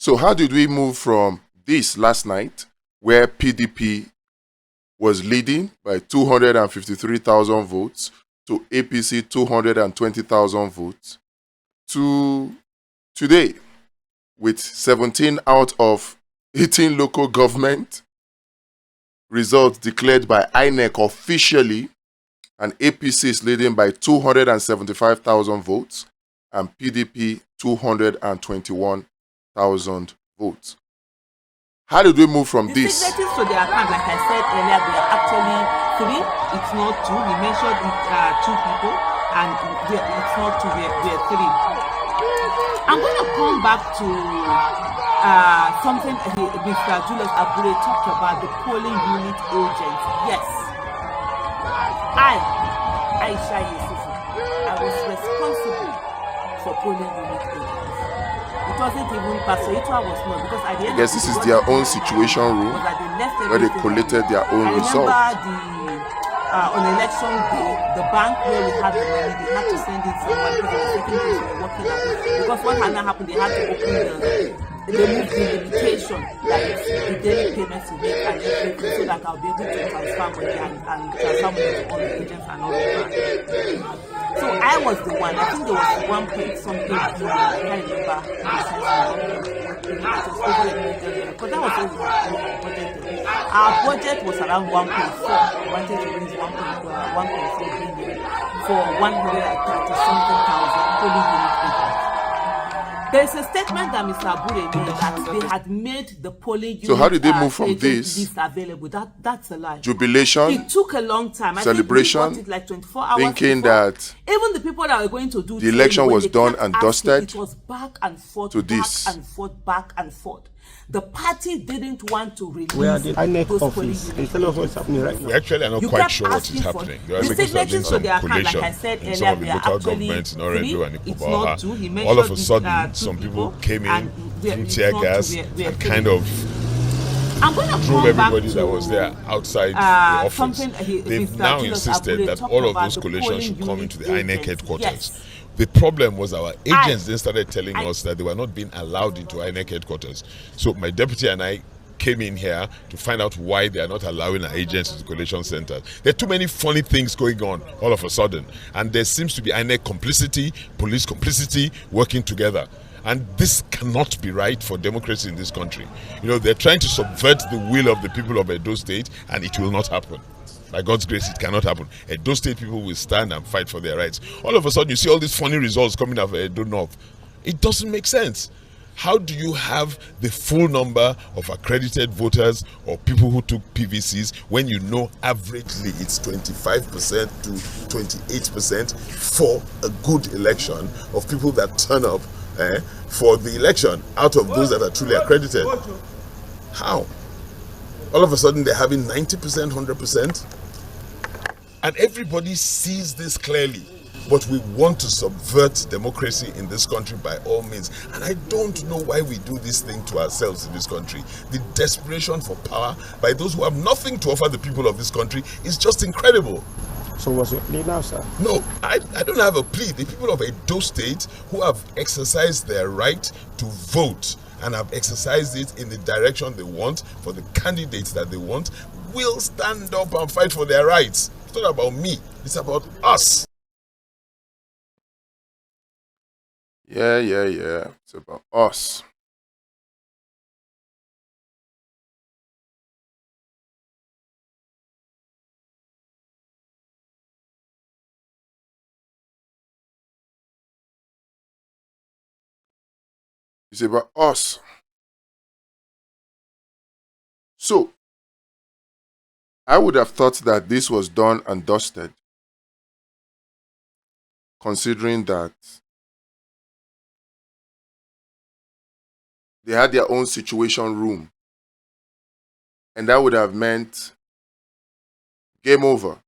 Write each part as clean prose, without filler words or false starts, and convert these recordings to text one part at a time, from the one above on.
So how did we move from this last night, where PDP was leading by 253,000 votes, to APC 220,000 votes, to today, with 17 out of 18 local government results declared by INEC officially, and APC is leading by 275,000 votes, and PDP 221,000 votes. How did we move from this? The signatures to the account, like I said earlier, they are actually 3. It's not 2. We mentioned 2 people, and it's not 2. We're 3. I'm going to come back to something Mr. Julius Abure talked about, the polling unit agents. Yes, Aisha Yusufu, I was responsible for polling unit agents. It wasn't even Pastor Itwa was not, because at the end I guess this is their own situation room where they collated their own results. I remember on election day, the bank where we had the money, they had to send in someone because they were taking place we were working at. Because what had not happened, they had to open they moved the limitation that is the daily payments you make and everything, so that I'll be able to transfer money and transfer money to all the agents and all of that. So I was the one. I think there was 1 point something billion. I can't remember because that was what we had budget. Our budget was around 1.4. We wanted to raise 1.4 billion for 130-something thousand polling unit agents. There's a statement that Mr. Abure made that they had made the polling unit. So how did they move from this available? That's a lie. Jubilation, it took a long time. celebration, I think we got it like 24 hours thinking before. that even the people that were going to do the election was done and dusted, it was back and forth, to this. back and forth. The party didn't want to release where the INEC those office. They tell us what's happening right now. We actually are not You quite kept sure what is asking for happening. the There are signatures to some their account, like I collation said in some of the earlier, local actually governments in Oredo and it's not 2. He Ipoboha. All of a mentioned sudden, 2 some people people, came in and through it's tear not gas 2, we're and 3. kind of I'm going to drove come back everybody to that was there outside the office. something They've Mr. now Julius insisted Abure that talked all of about those the collations polling should come unit into the INEC agents. headquarters. Yes. The problem was our agents then started telling us that they were not being allowed into INEC headquarters. So my deputy and I came in here to find out why they are not allowing our agents to the collation centers. There are too many funny things going on all of a sudden, and there seems to be INEC complicity, police complicity working together. And this cannot be right for democracy in this country. You know, they're trying to subvert the will of the people of Edo State, and it will not happen. By God's grace, it cannot happen. Edo State people will stand and fight for their rights. All of a sudden, you see all these funny results coming out of Edo North. It doesn't make sense. How do you have the full number of accredited voters or people who took PVCs when you know averagely it's 25% to 28% for a good election of people that turn up for the election out of those that are truly accredited? How? All of a sudden they're having 90%, 100%? And everybody sees this clearly. But we want to subvert democracy in this country by all means. And I don't know why we do this thing to ourselves in this country. The desperation for power by those who have nothing to offer the people of this country is just incredible. So what's your plea now, sir? No, I don't have a plea. The people of Edo State who have exercised their right to vote and have exercised it in the direction they want for the candidates that they want will stand up and fight for their rights. It's not about me. It's about us. Yeah. It's about us. It's about us. So, I would have thought that this was done and dusted, considering that they had their own situation room. And that would have meant game over.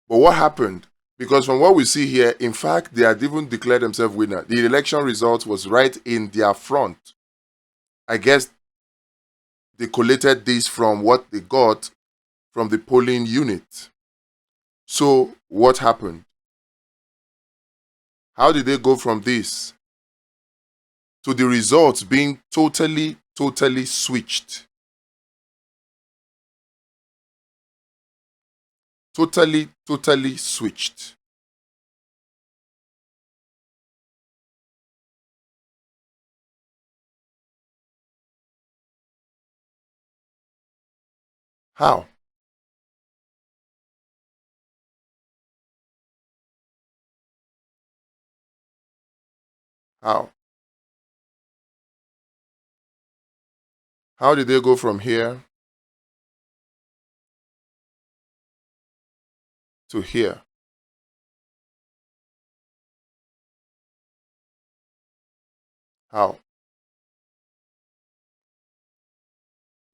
But what happened? Because from what we see here, in fact, they had even declared themselves winner. The election result was right in their front. I guess they collated this from what they got from the polling unit. So what happened? How did they go from this to the results being totally switched. Totally switched. How? How? How did they go from here to here? How?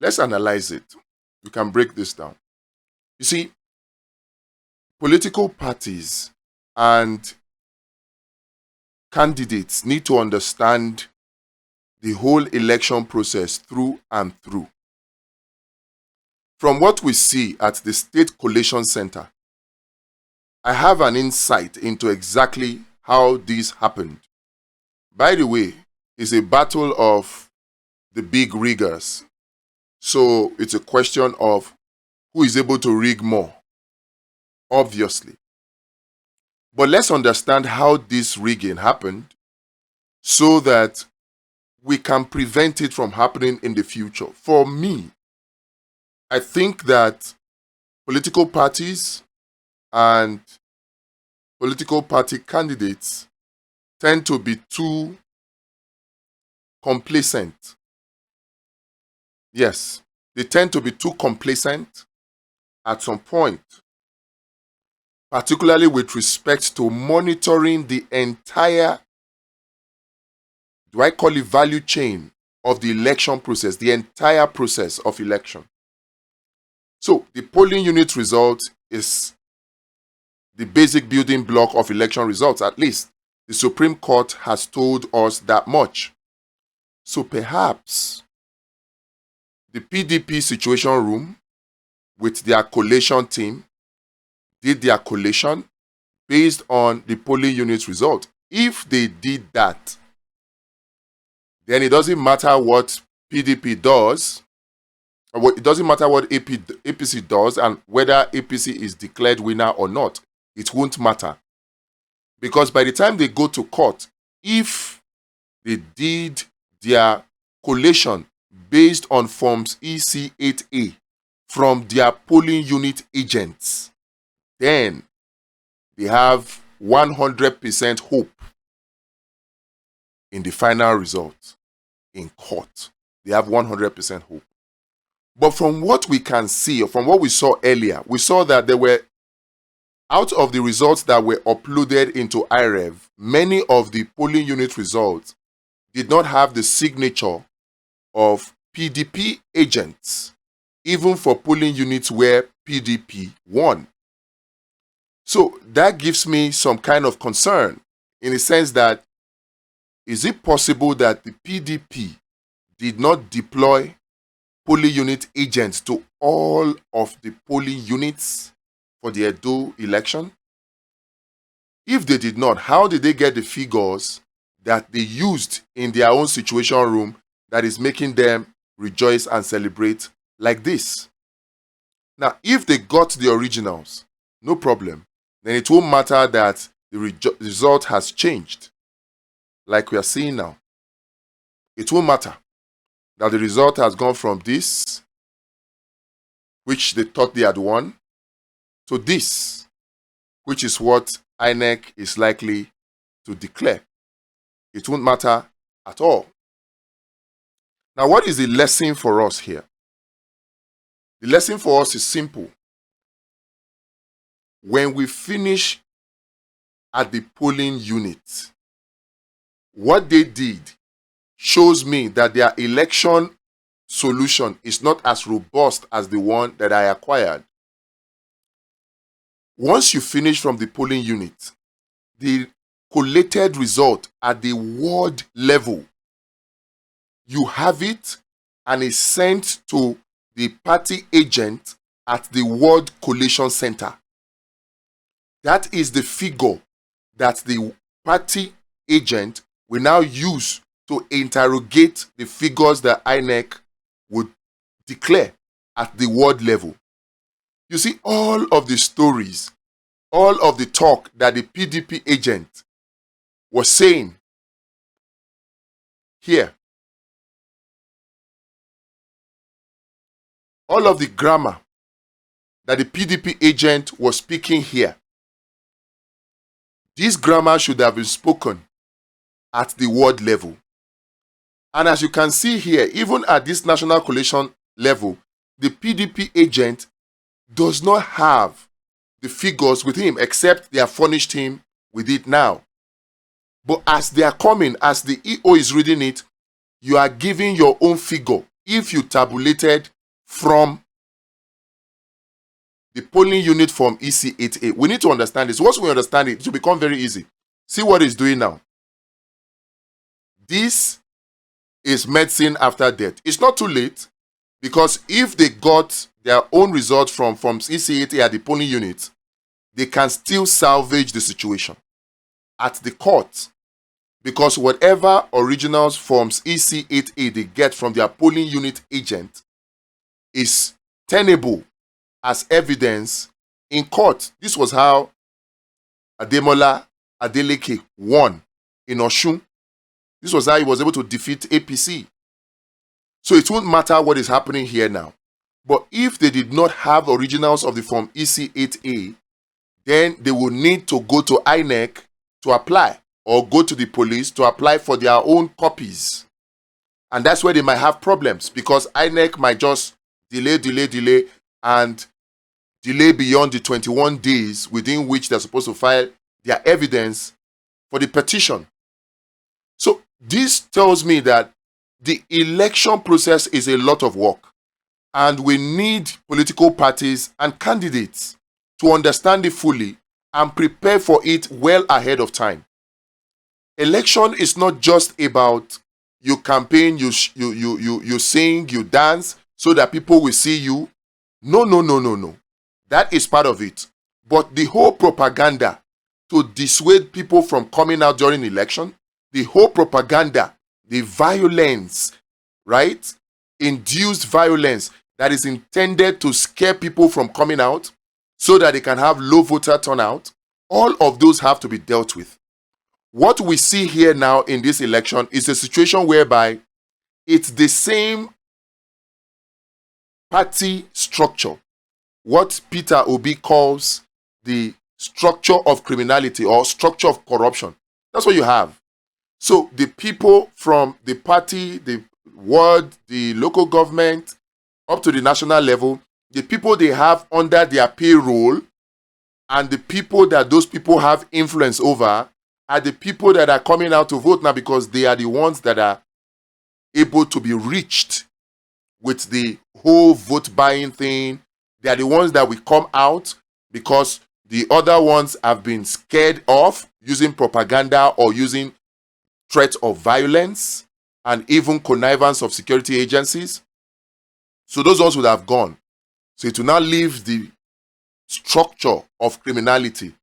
Let's analyze it. We can break this down. You see, political parties and candidates need to understand the whole election process through and through. From what we see at the State Collation Center, I have an insight into exactly how this happened. By the way, it's a battle of the big riggers. So it's a question of who is able to rig more, obviously. But let's understand how this rigging happened so that we can prevent it from happening in the future. For me, I think that political parties and political party candidates tend to be too complacent. Yes, they tend to be too complacent at some point, particularly with respect to monitoring the entire, do I call it value chain of the election process, the entire process of election. So the polling unit result is the basic building block of election results. At least the Supreme Court has told us that much. So perhaps the PDP situation room with their collation team did their collation based on the polling unit result. If they did that, then it doesn't matter what PDP does, or it doesn't matter what APC does and whether APC is declared winner or not. It won't matter. Because by the time they go to court, if they did their collation based on forms EC8A from their polling unit agents, then they have 100% hope in the final result in court. They have 100% hope. But from what we can see, or from what we saw earlier, we saw that there were, out of the results that were uploaded into IREV, many of the polling unit results did not have the signature of PDP agents, even for polling units where PDP won. So that gives me some kind of concern in the sense that, is it possible that the PDP did not deploy polling unit agents to all of the polling units for the Edo election? If they did not, how did they get the figures that they used in their own situation room that is making them rejoice and celebrate like this? Now, if they got the originals, no problem. Then it won't matter that the result has changed, like we are seeing now. It won't matter that the result has gone from this, which they thought they had won, to this, which is what INEC is likely to declare. It won't matter at all. Now, what is the lesson for us here? The lesson for us is simple. When we finish at the polling unit, what they did shows me that their election solution is not as robust as the one that I acquired. Once you finish from the polling unit, the collated result at the ward level, you have it and is sent to the party agent at the ward collation center. That is the figure that the party agent will now use to interrogate the figures that INEC would declare at the ward level. You see, all of the stories, all of the talk that the PDP agent was saying here, all of the grammar that the PDP agent was speaking here, this grammar should have been spoken at the ward level. And as you can see here, even at this national collation level, the PDP agent does not have the figures with him, except they have furnished him with it now. But as they are coming, as the EO is reading it, you are giving your own figure if you tabulated from the polling unit form EC8A. We need to understand this. Once we understand it, it will become very easy. See what it's doing now. This is medicine after death. It's not too late, because if they got their own results from EC8A at the polling unit, they can still salvage the situation at the court, because whatever originals forms EC8A they get from their polling unit agent is tenable as evidence in court. This was how Ademola Adeleke won in Osun. This was how he was able to defeat APC. So it won't matter what is happening here now. But if they did not have originals of the form EC8A, then they will need to go to INEC to apply, or go to the police to apply for their own copies. And that's where they might have problems, because INEC might just delay, and delay beyond the 21 days within which they're supposed to file their evidence for the petition. So this tells me that the election process is a lot of work, and we need political parties and candidates to understand it fully and prepare for it well ahead of time. Election is not just about you campaign, you sing, you dance so that people will see you. No. That is part of it. But the whole propaganda to dissuade people from coming out during election, the whole propaganda, the violence, right? Induced violence that is intended to scare people from coming out so that they can have low voter turnout, all of those have to be dealt with. What we see here now in this election is a situation whereby it's the same party structure, what Peter Obi calls the structure of criminality or structure of corruption. That's what you have. So the people from the party, the ward, the local government, up to the national level, the people they have under their payroll and the people that those people have influence over are the people that are coming out to vote now, because they are the ones that are able to be reached with the whole vote buying thing. They are the ones that will come out because the other ones have been scared off using propaganda or using threats of violence and even connivance of security agencies. So those ones would have gone. So it will now leave the structure of criminality.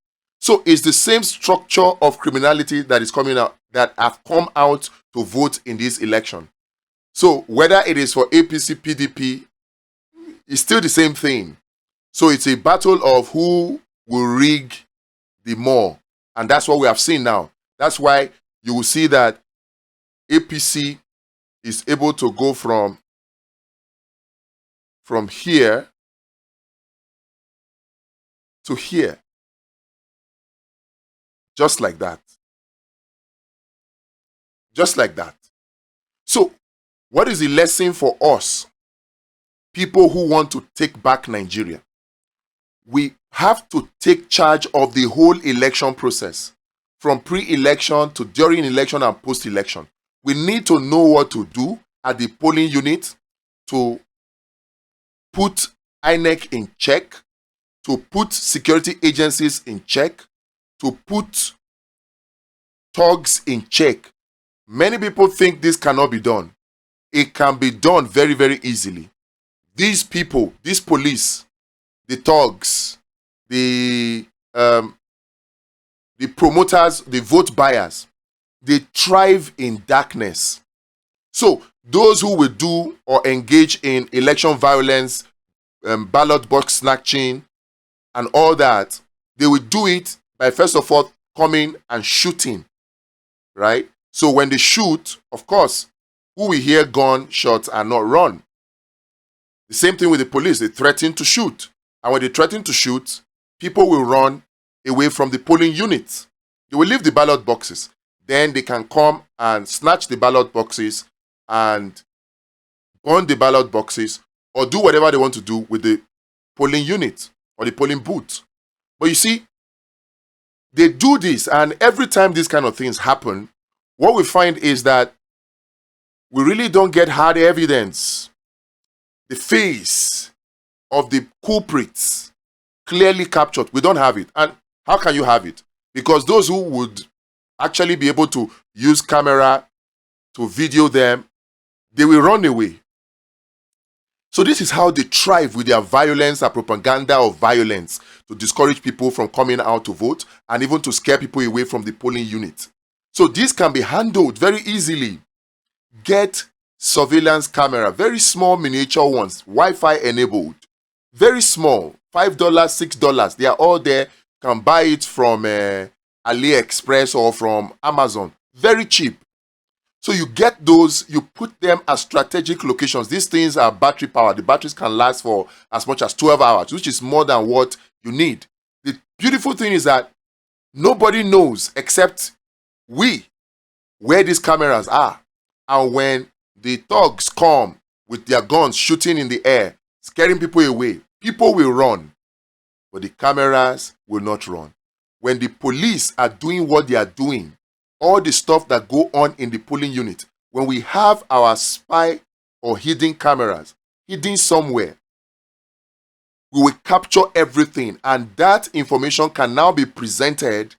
So it's the same structure of criminality that is coming out, that have come out to vote in this election. So whether it is for APC, PDP, it's still the same thing. So it's a battle of who will rig the more. And that's what we have seen now. That's why you will see that APC is able to go from here to here. Just like that. Just like that. So, what is the lesson for us, people who want to take back Nigeria? We have to take charge of the whole election process, from pre-election to during election and post-election. We need to know what to do at the polling unit to put INEC in check, to put security agencies in check, to put thugs in check. Many people think this cannot be done. It can be done very, very easily. These people, this police, the thugs, the promoters, the vote buyers, they thrive in darkness. So those who will do or engage in election violence, ballot box snatching, and all that, they will do it by first of all coming and shooting, right? So when they shoot, of course, who will hear gunshots and not run? The same thing with the police. They threaten to shoot. And when they threaten to shoot, people will run away from the polling units. They will leave the ballot boxes. Then they can come and snatch the ballot boxes and burn the ballot boxes or do whatever they want to do with the polling unit or the polling booth. But you see, they do this, and every time these kind of things happen, what we find is that we really don't get hard evidence. The face of the culprits clearly captured. We don't have it. And how can you have it? Because those who would actually be able to use camera to video them, they will run away. So this is how they thrive with their violence and propaganda of violence to discourage people from coming out to vote and even to scare people away from the polling unit. So this can be handled very easily. Get surveillance camera, very small miniature ones, Wi-Fi enabled, very small, $5, $6. They are all there. You can buy it from AliExpress or from Amazon. Very cheap. So you get those, you put them at strategic locations. These things are battery powered. The batteries can last for as much as 12 hours, which is more than what you need. The beautiful thing is that nobody knows except we where these cameras are. And when the thugs come with their guns shooting in the air, scaring people away, people will run, but the cameras will not run. When the police are doing what they are doing, all the stuff that go on in the polling unit, when we have our spy or hidden cameras hidden somewhere, we will capture everything, and that information can now be presented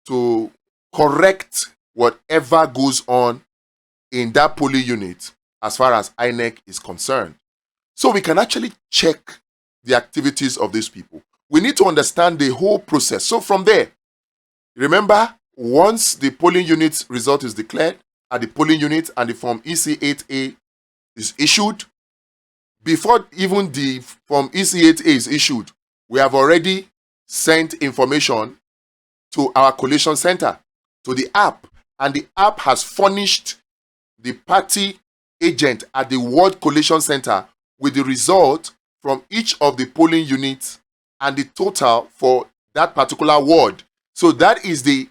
to correct whatever goes on in that polling unit as far as INEC is concerned. So we can actually check the activities of these people. We need to understand the whole process. So from there, remember, once the polling unit result is declared at the polling unit and the form EC8A is issued, before even the form EC8A is issued, we have already sent information to our collation center, to the app, and the app has furnished the party agent at the ward collation center with the result from each of the polling units and the total for that particular ward. So that is the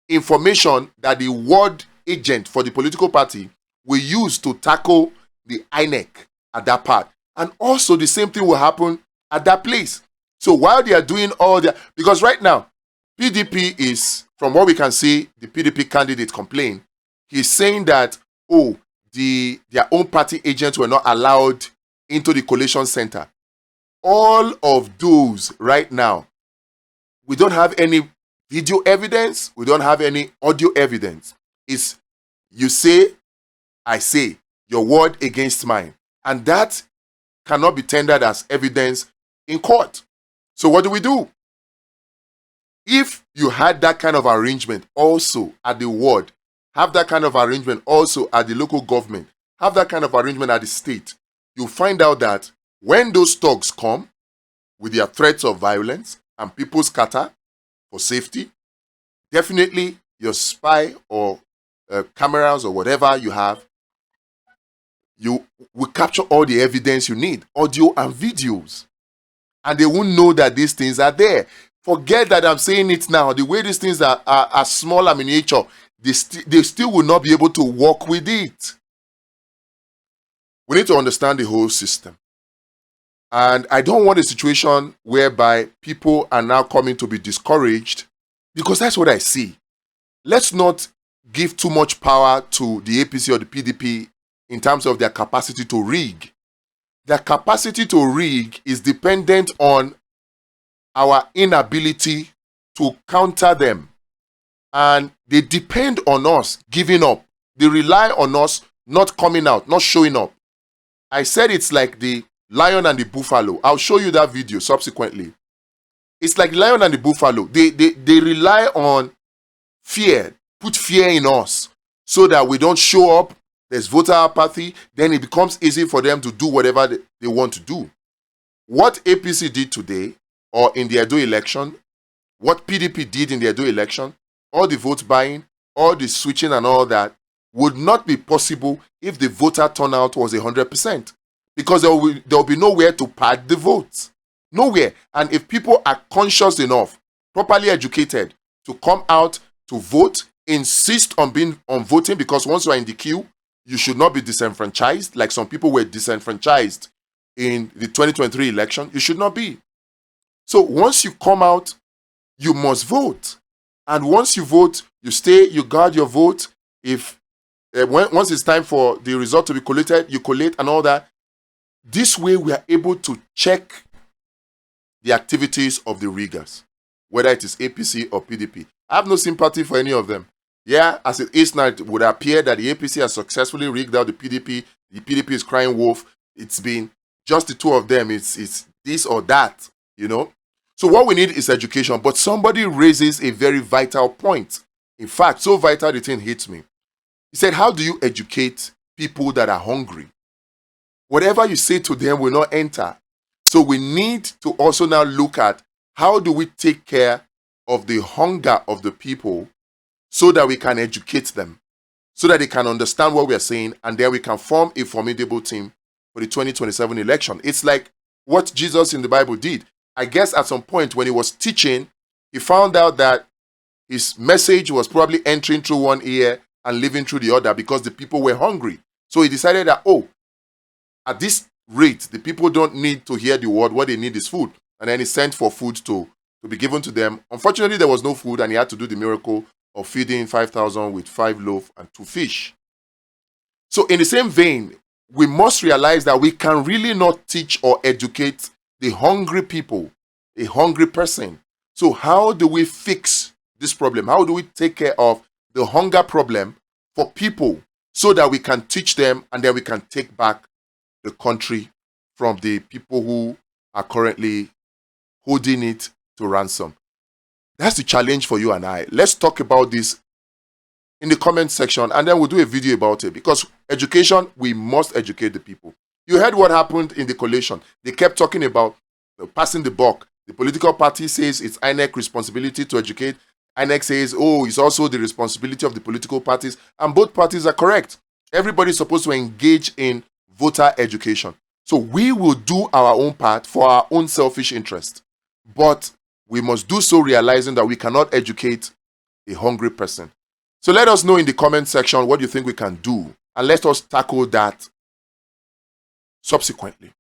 information that the ward agent for the political party will use to tackle the INEC at that part. And also the same thing will happen at that place. So while they are doing all that, because right now, PDP is, from what we can see, the PDP candidate complained, he's saying that, oh, their own party agents were not allowed into the collation center. All of those right now, we don't have any video evidence, we don't have any audio evidence. It's you say, I say, your word against mine. And that cannot be tendered as evidence in court. So what do? If you had that kind of arrangement also at the ward, have that kind of arrangement also at the local government, have that kind of arrangement at the state, you'll find out that when those thugs come with their threats of violence and people scatter for safety, definitely your spy or cameras or whatever you have, you will capture all the evidence you need, audio and videos. And they won't know that these things are there. Forget that I'm saying it now. The way these things are small and miniature, they still will not be able to work with it. We need to understand the whole system. And I don't want a situation whereby people are now coming to be discouraged, because that's what I see. Let's not give too much power to the APC or the PDP in terms of their capacity to rig. Their capacity to rig is dependent on our inability to counter them. And they depend on us giving up. They rely on us not coming out, not showing up. I said it's like the lion and the buffalo. I'll show you that video subsequently. It's like the lion and the buffalo. They rely on fear. put fear in us so that we don't show up. There's voter apathy. Then it becomes easy for them to do whatever they want to do. What APC did today, or in the Edo election, what PDP did in the Edo election, all the vote buying, all the switching and all that, would not be possible if the voter turnout was 100%. Because there will be nowhere to pad the votes. Nowhere. And if people are conscious enough, properly educated, to come out to vote, insist on voting, because once you are in the queue, you should not be disenfranchised, like some people were disenfranchised in the 2023 election. You should not be. So once you come out, you must vote. And once you vote, you stay, you guard your vote. Once it's time for the result to be collated, you collate and all that. This way, we are able to check the activities of the riggers, whether it is APC or PDP. I have no sympathy for any of them. Yeah, as it is now, it would appear that the APC has successfully rigged out the PDP. The PDP is crying wolf. It's been just the two of them. It's this or that, you know. So what we need is education. But somebody raises a very vital point. In fact, so vital the thing hits me. He said, how do you educate people that are hungry? Whatever you say to them will not enter. So we need to also now look at how do we take care of the hunger of the people so that we can educate them, so that they can understand what we are saying, and then we can form a formidable team for the 2027 election. It's like what Jesus in the Bible did. I guess at some point when he was teaching, he found out that his message was probably entering through one ear and leaving through the other because the people were hungry. So he decided that, at this rate, the people don't need to hear the word. What they need is food. And then he sent for food to be given to them. Unfortunately, there was no food, and he had to do the miracle of feeding 5,000 with 5 loaves and 2 fish. So in the same vein, we must realize that we can really not teach or educate the hungry people, a hungry person. So how do we fix this problem? How do we take care of the hunger problem for people so that we can teach them and then we can take back the country from the people who are currently holding it to ransom? That's the challenge for you and I. Let's talk about this in the comment section, and then we'll do a video about it, because education, we must educate the people. You heard what happened in the collation. They kept talking about passing the buck. The political party says it's INEC responsibility to educate. INEC says, it's also the responsibility of the political parties, and both parties are correct. Everybody's supposed to engage in voter education. So we will do our own part for our own selfish interest. But we must do so realizing that we cannot educate a hungry person. So let us know in the comment section what you think we can do, and let us tackle that subsequently.